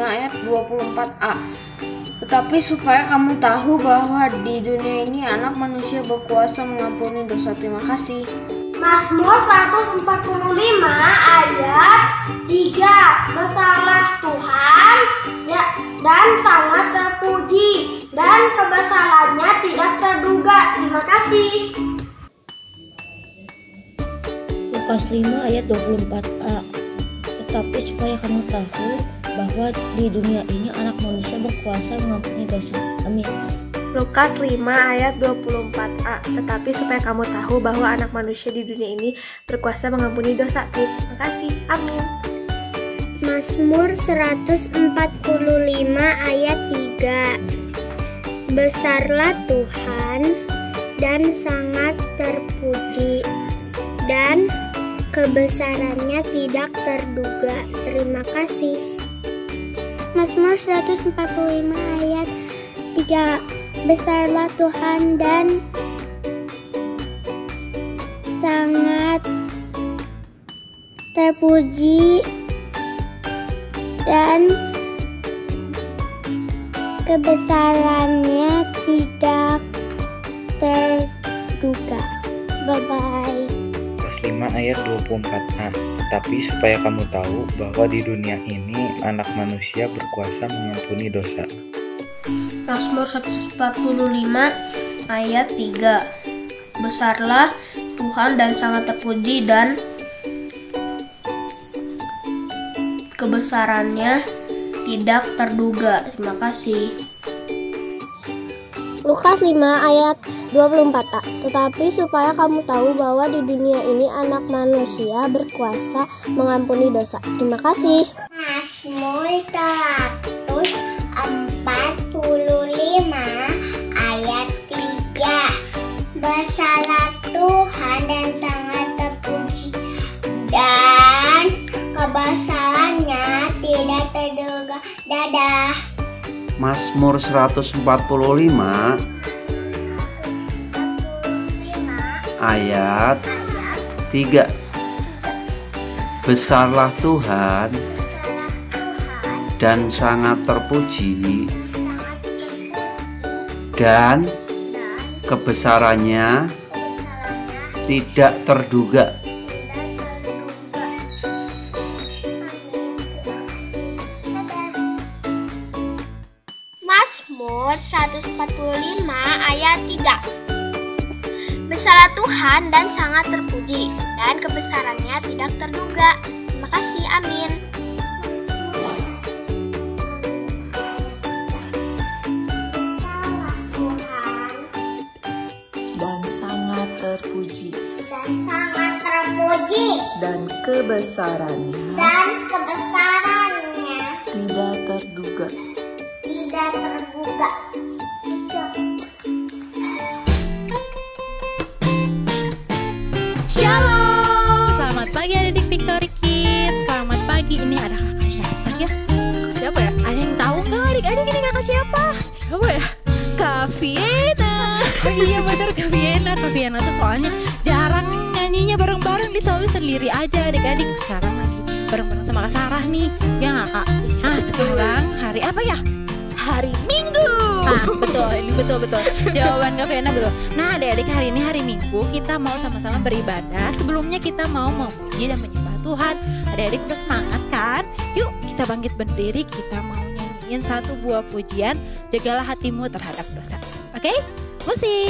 Ayat 24a. Tetapi supaya kamu tahu bahwa di dunia ini anak manusia berkuasa mengampuni dosa. Terima kasih. Mazmur 145 ayat 3. Besarlah Tuhan dan sangat terpuji, dan kebesarannya tidak terduga. Terima kasih. Lukas 5 ayat 24a. Tetapi supaya kamu tahu bahwa di dunia ini anak manusia berkuasa mengampuni dosa. Amin. Lukas 5 ayat 24a. Tetapi supaya kamu tahu bahwa anak manusia di dunia ini berkuasa mengampuni dosa. Terima kasih. Amin. Mazmur 145 ayat 3. Besarlah Tuhan dan sangat terpuji, dan kebesarannya tidak terduga. Terima kasih. Mazmur 145 ayat 3. Besarlah Tuhan dan sangat terpuji, dan kebesarannya tidak terduga. Bye-bye. Lukas 5 ayat 24a. Tetapi supaya kamu tahu bahwa di dunia ini anak manusia berkuasa mengampuni dosa. Mazmur 145 ayat 3. Besarlah Tuhan dan sangat terpuji, dan kebesarannya tidak terduga. Terima kasih. Lukas 5 ayat 24a. Tetapi supaya kamu tahu bahwa di dunia ini anak manusia berkuasa mengampuni dosa. Terima kasih. Mazmur 145 ayat 3. Besarlah Tuhan dan sangat terpuji, dan kebesarannya tidak terduga. Dadah. Mazmur 145 ayat 3. Besarlah Tuhan dan sangat terpuji, dan kebesarannya tidak terduga. Mazmur 145 ayat 3. Besarlah Tuhan dan sangat terpuji, dan kebesarannya tidak terduga. Terima kasih. Amin. Besarlah Tuhan dan sangat terpuji, dan kebesarannya tidak terduga. Shalom, selamat pagi adik-adik Victory Kids. Selamat pagi, ini ada kakak siapa ya? Siapa ya? Ada yang tahu nggak adik-adik ini kakak siapa? Siapa ya? Kak Viena. Oh iya benar, Kak Viena. Kak Viena tuh soalnya jarang nyanyinya bareng-bareng, dia selalu sendiri aja adik-adik. Sekarang lagi bareng-bareng sama Kak Sarah nih. Ya nggak Kak? Nah sekarang hari apa ya? Hari Minggu. Nah betul, ini betul-betul jawaban Kak Vena betul. Nah adik-adik, hari ini hari Minggu kita mau sama-sama beribadah. Sebelumnya kita mau memuji dan menyembah Tuhan. Adik-adik udah semangat kan? Yuk kita bangkit berdiri, kita mau nyanyiin satu buah pujian, jagalah hatimu terhadap dosa. Oke? Musik.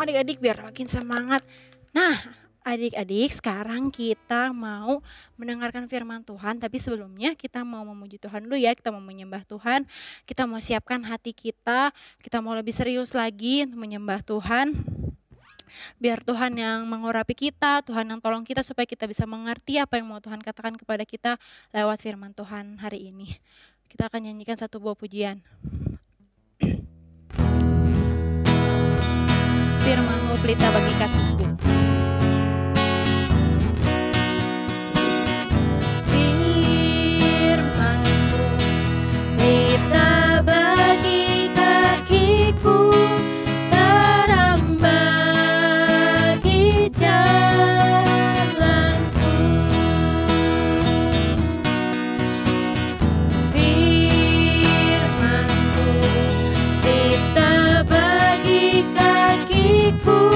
Adik-adik biar makin semangat. Nah adik-adik, sekarang kita mau mendengarkan firman Tuhan. Tapi sebelumnya kita mau memuji Tuhan dulu ya. Kita mau menyembah Tuhan. Kita mau siapkan hati kita. Kita mau lebih serius lagi untuk menyembah Tuhan. Biar Tuhan yang mengurapi kita, Tuhan yang tolong kita supaya kita bisa mengerti apa yang mau Tuhan katakan kepada kita lewat firman Tuhan hari ini. Kita akan nyanyikan satu buah pujian. Firman-Mu pelita bagi kakiku. Firman-Mu pelita bagi kakiku, terang bagi jalanku. Firman-Mu pelita bagi kakiku,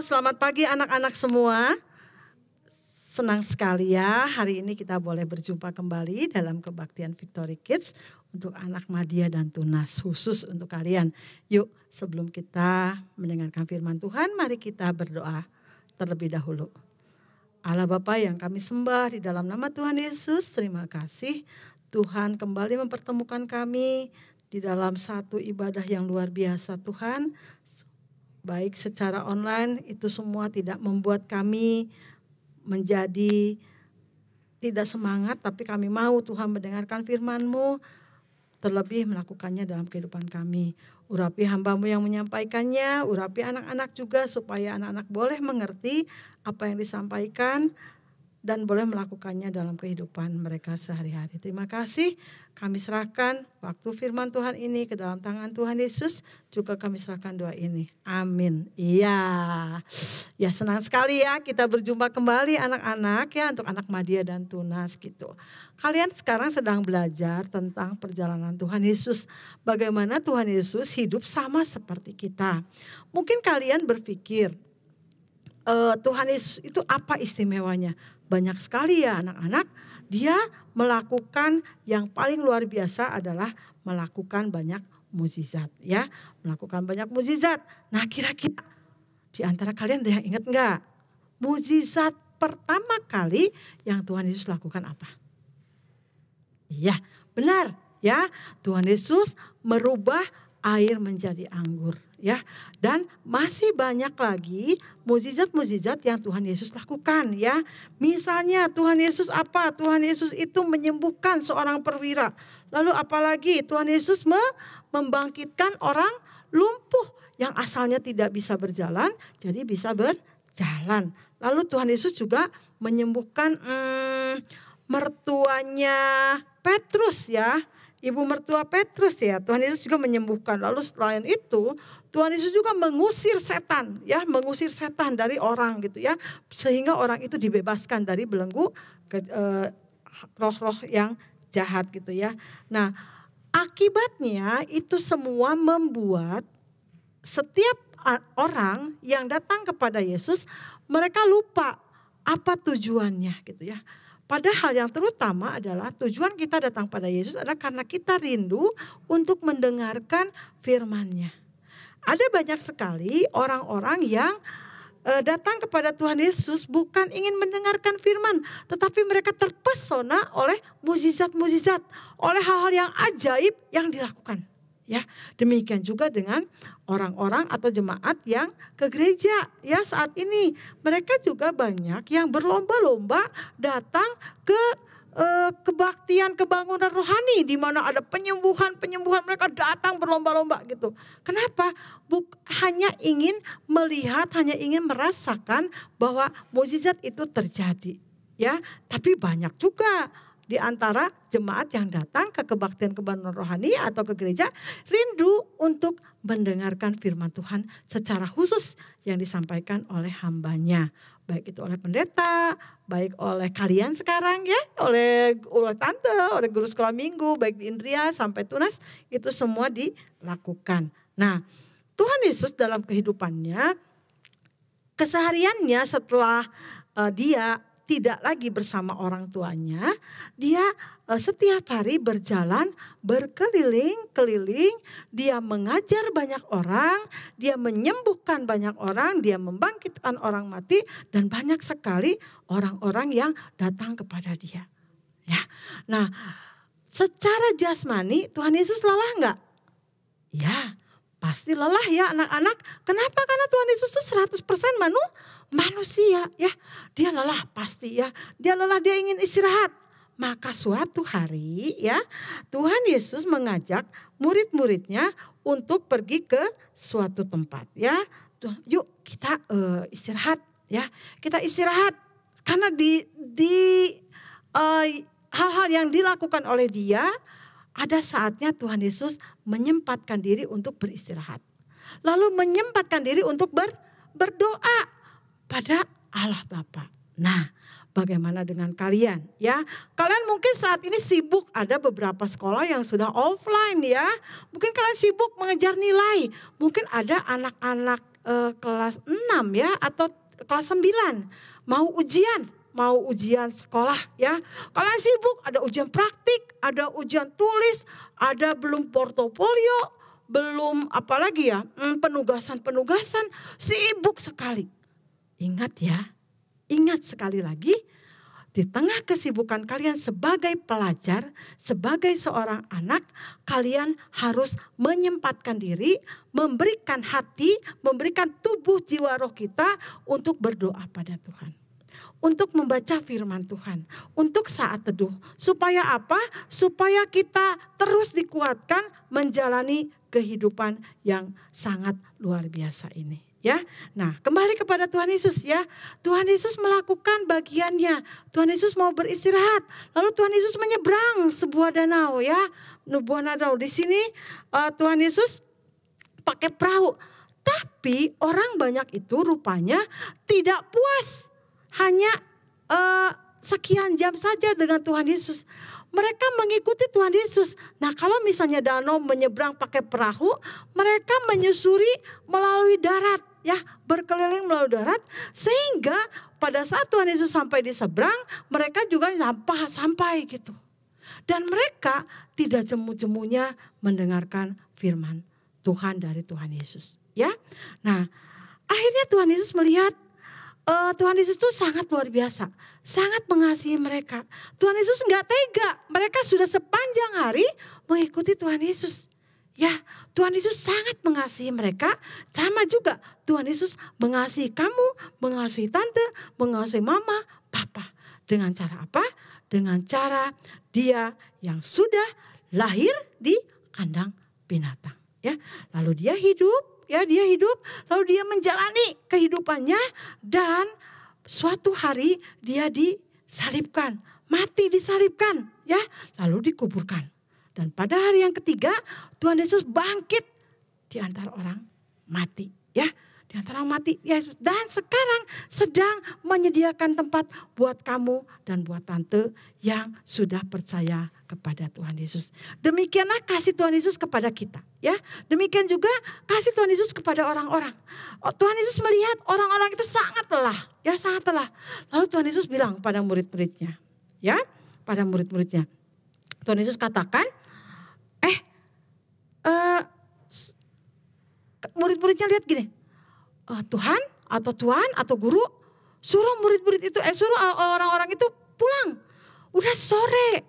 selamat pagi anak-anak semua. Senang sekali ya, hari ini kita boleh berjumpa kembali dalam kebaktian Victory Kids untuk anak Madya dan Tunas, khusus untuk kalian. Yuk, sebelum kita mendengarkan firman Tuhan, mari kita berdoa terlebih dahulu. Allah Bapa yang kami sembah di dalam nama Tuhan Yesus, terima kasih Tuhan kembali mempertemukan kami di dalam satu ibadah yang luar biasa Tuhan. Baik secara online, itu semua tidak membuat kami menjadi tidak semangat, tapi kami mau Tuhan mendengarkan firman-Mu, terlebih melakukannya dalam kehidupan kami. Urapi hamba-Mu yang menyampaikannya, urapi anak-anak juga supaya anak-anak boleh mengerti apa yang disampaikan dan boleh melakukannya dalam kehidupan mereka sehari-hari. Terima kasih, kami serahkan waktu firman Tuhan ini ke dalam tangan Tuhan Yesus, juga kami serahkan doa ini. Amin. Iya. Ya, senang sekali ya kita berjumpa kembali anak-anak ya, untuk anak Madya dan Tunas gitu. Kalian sekarang sedang belajar tentang perjalanan Tuhan Yesus. Bagaimana Tuhan Yesus hidup sama seperti kita. Mungkin kalian berpikir, Tuhan Yesus itu apa istimewanya? Banyak sekali ya anak-anak, dia melakukan yang paling luar biasa adalah melakukan banyak mukjizat ya. Melakukan banyak mukjizat. Nah, kira-kira di antara kalian ada yang ingat enggak? Mukjizat pertama kali yang Tuhan Yesus lakukan apa? Iya, benar ya. Tuhan Yesus merubah air menjadi anggur ya, dan masih banyak lagi mukjizat-mukjizat yang Tuhan Yesus lakukan ya. Misalnya Tuhan Yesus apa? Tuhan Yesus itu menyembuhkan seorang perwira. Lalu apalagi Tuhan Yesus membangkitkan orang lumpuh yang asalnya tidak bisa berjalan jadi bisa berjalan. Lalu Tuhan Yesus juga menyembuhkan mertuanya Petrus ya. Ibu mertua Petrus ya, Tuhan Yesus juga menyembuhkan. Lalu selain itu, Tuhan Yesus juga mengusir setan ya, mengusir setan dari orang gitu ya, sehingga orang itu dibebaskan dari belenggu roh-roh yang jahat gitu ya. Nah, akibatnya itu semua membuat setiap orang yang datang kepada Yesus, mereka lupa apa tujuannya gitu ya. Padahal yang terutama adalah tujuan kita datang pada Yesus adalah karena kita rindu untuk mendengarkan firman-Nya. Ada banyak sekali orang-orang yang datang kepada Tuhan Yesus bukan ingin mendengarkan firman, tetapi mereka terpesona oleh mukjizat-mukjizat, oleh hal-hal yang ajaib yang dilakukan. Ya, demikian juga dengan orang-orang atau jemaat yang ke gereja ya saat ini. Mereka juga banyak yang berlomba-lomba datang ke kebaktian kebangunan rohani di mana ada penyembuhan mereka datang berlomba-lomba gitu. Kenapa? Hanya ingin melihat, hanya ingin merasakan bahwa mukjizat itu terjadi. Ya, tapi banyak juga di antara jemaat yang datang ke kebaktian kebangunan rohani atau ke gereja rindu untuk mendengarkan firman Tuhan secara khusus yang disampaikan oleh hambanya. Baik itu oleh pendeta, baik oleh kalian sekarang ya, oleh tante, oleh guru sekolah minggu, baik di Indria sampai Tunas, itu semua dilakukan. Nah, Tuhan Yesus dalam kehidupannya, kesehariannya setelah dia tidak lagi bersama orang tuanya, dia setiap hari berjalan berkeliling-keliling, dia mengajar banyak orang, dia menyembuhkan banyak orang, dia membangkitkan orang mati, dan banyak sekali orang-orang yang datang kepada dia. Ya, nah secara jasmani Tuhan Yesus lelah enggak? Ya, pasti lelah ya anak-anak. Kenapa? Karena Tuhan Yesus itu 100% manusia ya. Dia lelah pasti ya. Dia lelah, dia ingin istirahat. Maka suatu hari ya Tuhan Yesus mengajak murid-muridnya untuk pergi ke suatu tempat ya. Yuk kita istirahat ya. Kita istirahat karena hal-hal yang dilakukan oleh dia, ada saatnya Tuhan Yesus menyempatkan diri untuk beristirahat. Lalu menyempatkan diri untuk berdoa pada Allah Bapa. Nah, bagaimana dengan kalian ya? Kalian mungkin saat ini sibuk, ada beberapa sekolah yang sudah offline ya. Mungkin kalian sibuk mengejar nilai. Mungkin ada anak-anak kelas 6 ya atau kelas 9 mau ujian sekolah ya. Kalian sibuk, ada ujian praktik, ada ujian tulis, ada belum portofolio, belum apalagi ya, penugasan, sibuk sekali. Ingat sekali lagi, di tengah kesibukan kalian sebagai pelajar, sebagai seorang anak, kalian harus menyempatkan diri, memberikan hati, memberikan tubuh jiwa roh kita untuk berdoa pada Tuhan. Untuk membaca firman Tuhan, untuk saat teduh. Supaya apa? Supaya kita terus dikuatkan menjalani kehidupan yang sangat luar biasa ini. Ya, nah kembali kepada Tuhan Yesus ya. Tuhan Yesus melakukan bagiannya. Tuhan Yesus mau beristirahat. Lalu Tuhan Yesus menyeberang sebuah danau ya. Sebuah danau di sini Tuhan Yesus pakai perahu. Tapi orang banyak itu rupanya tidak puas. Hanya sekian jam saja dengan Tuhan Yesus. Mereka mengikuti Tuhan Yesus. Nah kalau misalnya danau menyeberang pakai perahu, mereka menyusuri melalui darat. Ya, berkeliling melalui darat, sehingga pada saat Tuhan Yesus sampai di seberang, mereka juga sampai gitu. Dan mereka tidak jemu-jemunya mendengarkan firman Tuhan dari Tuhan Yesus. Ya, nah akhirnya Tuhan Yesus melihat Tuhan Yesus itu sangat luar biasa, sangat mengasihi mereka. Tuhan Yesus nggak tega, mereka sudah sepanjang hari mengikuti Tuhan Yesus. Ya, Tuhan Yesus sangat mengasihi mereka, sama juga Tuhan Yesus mengasihi kamu, mengasihi tante, mengasihi mama, papa. Dengan cara apa? Dengan cara dia yang sudah lahir di kandang binatang. Ya, lalu dia hidup, lalu dia menjalani kehidupannya dan suatu hari dia disalibkan, mati disalibkan, ya, lalu dikuburkan. Dan pada hari yang ketiga Tuhan Yesus bangkit di antara orang mati, ya, di antara orang mati, ya, dan sekarang sedang menyediakan tempat buat kamu dan buat tante yang sudah percaya kepada Tuhan Yesus. Demikianlah kasih Tuhan Yesus kepada kita, ya. Demikian juga kasih Tuhan Yesus kepada orang-orang. Tuhan Yesus melihat orang-orang itu sangat lelah, ya, sangat lelah. Lalu Tuhan Yesus bilang pada murid-muridnya, ya, pada murid-muridnya. Tuhan Yesus katakan, murid-muridnya lihat gini, Tuhan atau guru suruh murid-murid itu, suruh orang-orang itu pulang. Udah sore.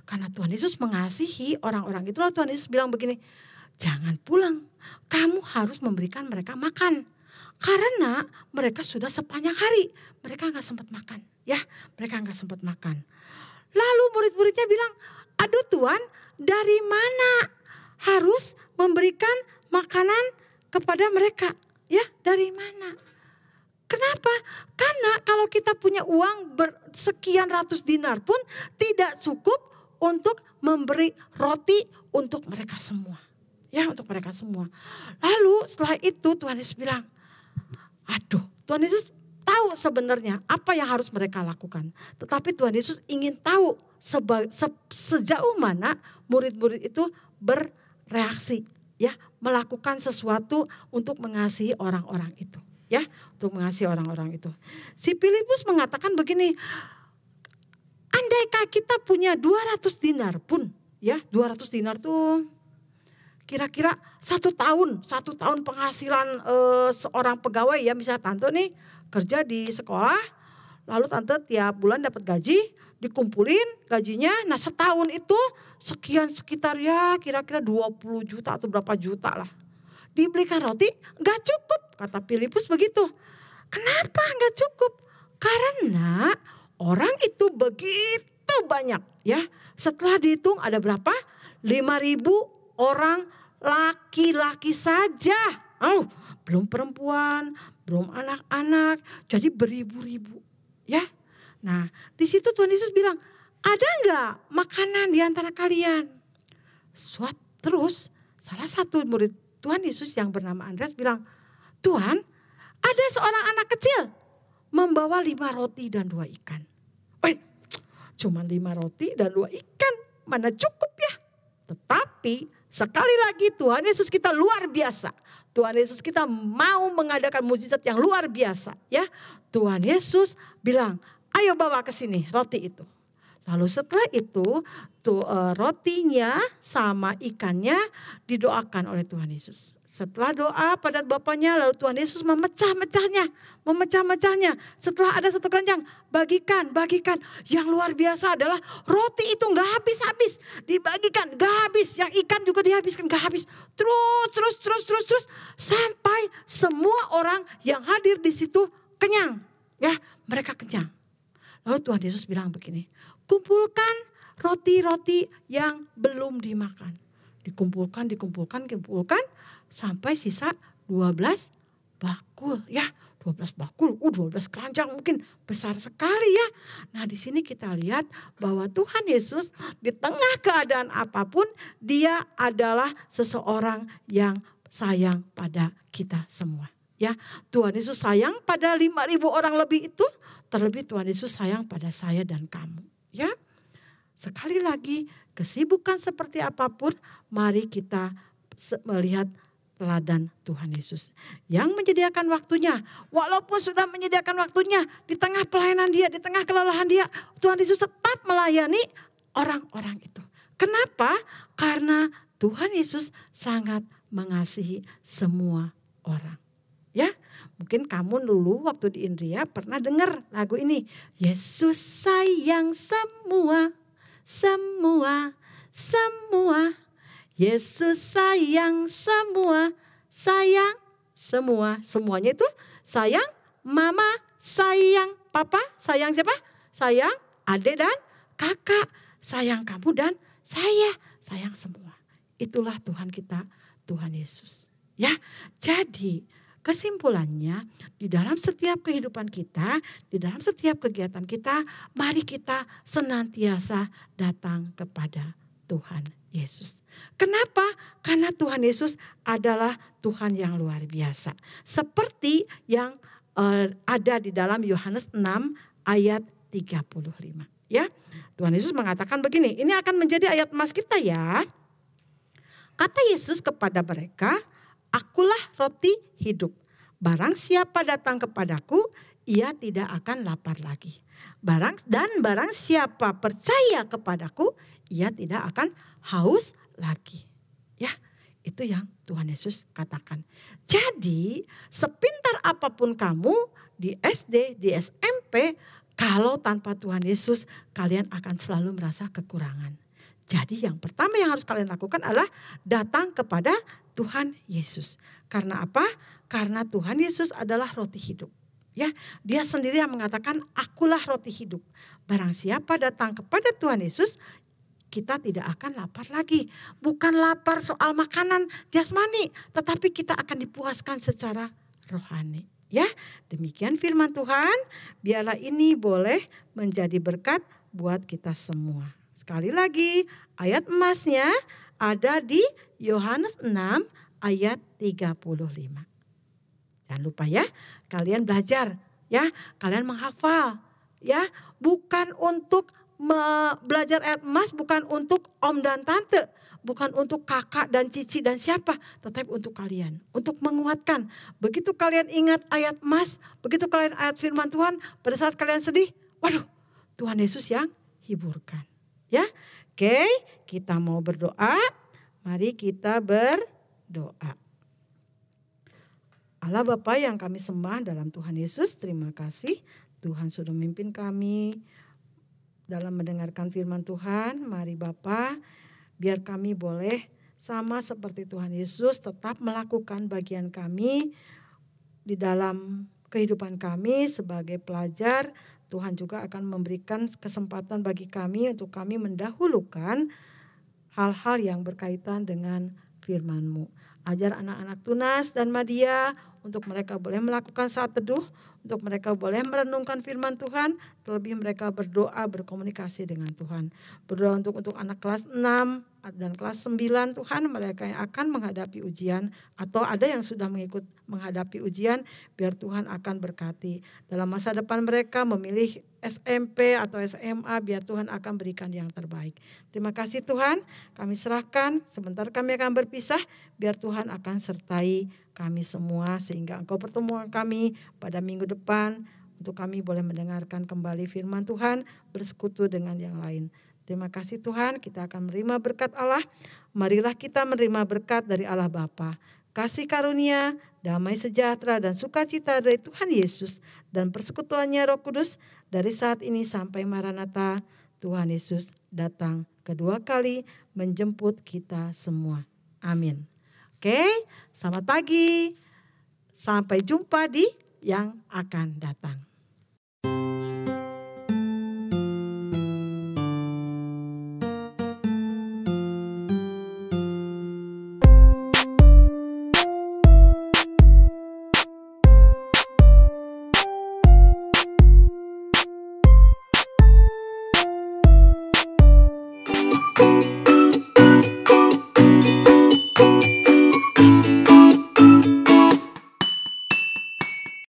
Karena Tuhan Yesus mengasihi orang-orang itu, lalu Tuhan Yesus bilang begini, jangan pulang, kamu harus memberikan mereka makan. Karena mereka sudah sepanjang hari, mereka nggak sempat makan, ya, mereka nggak sempat makan. Lalu murid-muridnya bilang, aduh Tuhan, dari mana harus memberikan makanan kepada mereka? Ya, dari mana? Kenapa? Karena kalau kita punya uang sekian ratus dinar pun tidak cukup untuk memberi roti untuk mereka semua. Ya, untuk mereka semua. Lalu setelah itu Tuhan Yesus bilang, aduh, Tuhan Yesus tahu sebenarnya apa yang harus mereka lakukan. Tetapi Tuhan Yesus ingin tahu sejauh mana murid-murid itu bereaksi, ya, melakukan sesuatu untuk mengasihi orang-orang itu, ya, untuk mengasihi orang-orang itu. Si Filipus mengatakan begini, andaikah kita punya 200 dinar pun, ya, 200 dinar tuh kira-kira satu tahun penghasilan seorang pegawai, ya, misalnya tante nih kerja di sekolah, lalu tante tiap bulan dapat gaji, dikumpulin gajinya, nah setahun itu sekitar ya kira-kira 20 juta atau berapa juta lah. Dibelikan roti gak cukup, kata Filipus begitu. Kenapa gak cukup? Karena orang itu begitu banyak, ya. Setelah dihitung ada berapa? 5.000 orang laki-laki saja. Belum perempuan, belum anak-anak, jadi beribu-ribu, ya. Nah, di situ Tuhan Yesus bilang, ada nggak makanan di antara kalian? Terus salah satu murid Tuhan Yesus yang bernama Andreas bilang, Tuhan, ada seorang anak kecil membawa 5 roti dan 2 ikan. Cuma 5 roti dan 2 ikan, mana cukup ya? Tetapi Sekali lagi Tuhan Yesus kita luar biasa. Tuhan Yesus kita mau mengadakan mukjizat yang luar biasa. Ya, Tuhan Yesus bilang, ayo bawa ke sini roti itu. Lalu setelah itu rotinya sama ikannya didoakan oleh Tuhan Yesus. Setelah doa pada Bapaknya, lalu Tuhan Yesus memecah-mecahnya. Setelah ada satu keranjang, bagikan. Yang luar biasa adalah roti itu gak habis-habis. Dibagikan, gak habis. Yang ikan juga dihabiskan, gak habis. Terus. Sampai semua orang yang hadir di situ kenyang. Ya, mereka kenyang. Lalu Tuhan Yesus bilang begini, kumpulkan roti-roti yang belum dimakan. Dikumpulkan sampai sisa 12 bakul ya. 12 bakul, 12 keranjang mungkin besar sekali ya. Nah di sini kita lihat bahwa Tuhan Yesus di tengah keadaan apapun dia adalah seseorang yang sayang pada kita semua. Ya, Tuhan Yesus sayang pada 5.000 orang lebih itu, terlebih Tuhan Yesus sayang pada saya dan kamu. Ya, sekali lagi kesibukan seperti apapun, mari kita melihat teladan Tuhan Yesus yang menyediakan waktunya. Walaupun sudah menyediakan waktunya di tengah pelayanan dia, di tengah kelelahan dia, Tuhan Yesus tetap melayani orang-orang itu. Kenapa? Karena Tuhan Yesus sangat mengasihi semua orang. Ya, mungkin kamu dulu waktu di Indria pernah dengar lagu ini. Yesus sayang semua. Yesus sayang semua. Semuanya itu sayang mama, sayang papa, sayang siapa? Sayang adik dan kakak. Sayang kamu dan saya. Sayang semua. Itulah Tuhan kita, Tuhan Yesus. Ya, jadi kesimpulannya, di dalam setiap kehidupan kita, di dalam setiap kegiatan kita, mari kita senantiasa datang kepada Tuhan Yesus. Kenapa? Karena Tuhan Yesus adalah Tuhan yang luar biasa. Seperti yang ada di dalam Yohanes 6 ayat 35. Ya, Tuhan Yesus mengatakan begini, ini akan menjadi ayat emas kita ya. Kata Yesus kepada mereka, akulah roti hidup. Barang siapa datang kepadaku, ia tidak akan lapar lagi. Barang siapa percaya kepadaku, ia tidak akan haus lagi. Ya, itu yang Tuhan Yesus katakan. Jadi, sepintar apapun kamu di SD, di SMP, kalau tanpa Tuhan Yesus, kalian akan selalu merasa kekurangan. Jadi yang pertama yang harus kalian lakukan adalah datang kepada Tuhan Yesus. Karena apa? Karena Tuhan Yesus adalah roti hidup. Ya, dia sendiri yang mengatakan akulah roti hidup. Barang siapa datang kepada Tuhan Yesus, kita tidak akan lapar lagi. Bukan lapar soal makanan jasmani, tetapi kita akan dipuaskan secara rohani. Ya, demikian firman Tuhan. Biarlah ini boleh menjadi berkat buat kita semua. Sekali lagi, ayat emasnya ada di Yohanes 6 ayat 35. Jangan lupa ya, kalian belajar ya, kalian menghafal ya, bukan untuk belajar ayat emas, bukan untuk om dan tante, bukan untuk kakak dan cici dan siapa, tetapi untuk kalian, untuk menguatkan. Begitu kalian ingat ayat emas, begitu kalian ayat firman Tuhan, pada saat kalian sedih, waduh, Tuhan Yesus yang hiburkan. Ya, oke, kita mau berdoa. Mari kita berdoa. Allah Bapa yang kami sembah dalam Tuhan Yesus, terima kasih Tuhan sudah memimpin kami dalam mendengarkan firman Tuhan. Mari Bapa, biar kami boleh sama seperti Tuhan Yesus tetap melakukan bagian kami di dalam kehidupan kami sebagai pelajar. Tuhan juga akan memberikan kesempatan bagi kami untuk kami mendahulukan hal-hal yang berkaitan dengan firman-Mu. Ajar anak-anak Tunas dan Madia untuk mereka boleh melakukan saat teduh, untuk mereka boleh merenungkan firman Tuhan, terlebih mereka berdoa berkomunikasi dengan Tuhan. Berdoa untuk anak kelas 6 dan kelas 9 Tuhan, mereka yang akan menghadapi ujian atau ada yang sudah menghadapi ujian, biar Tuhan akan berkati. Dalam masa depan mereka memilih SMP atau SMA, biar Tuhan akan berikan yang terbaik. Terima kasih Tuhan, kami serahkan, sebentar kami akan berpisah, biar Tuhan akan sertai kami semua sehingga Engkau pertemuan kami pada minggu depan untuk kami boleh mendengarkan kembali firman Tuhan, bersekutu dengan yang lain. Terima kasih Tuhan, kita akan menerima berkat Allah. Marilah kita menerima berkat dari Allah Bapa, kasih karunia, damai sejahtera dan sukacita dari Tuhan Yesus dan persekutuannya Roh Kudus dari saat ini sampai Maranatha. Tuhan Yesus datang kedua kali menjemput kita semua. Amin. Oke, selamat pagi. Sampai jumpa di yang akan datang.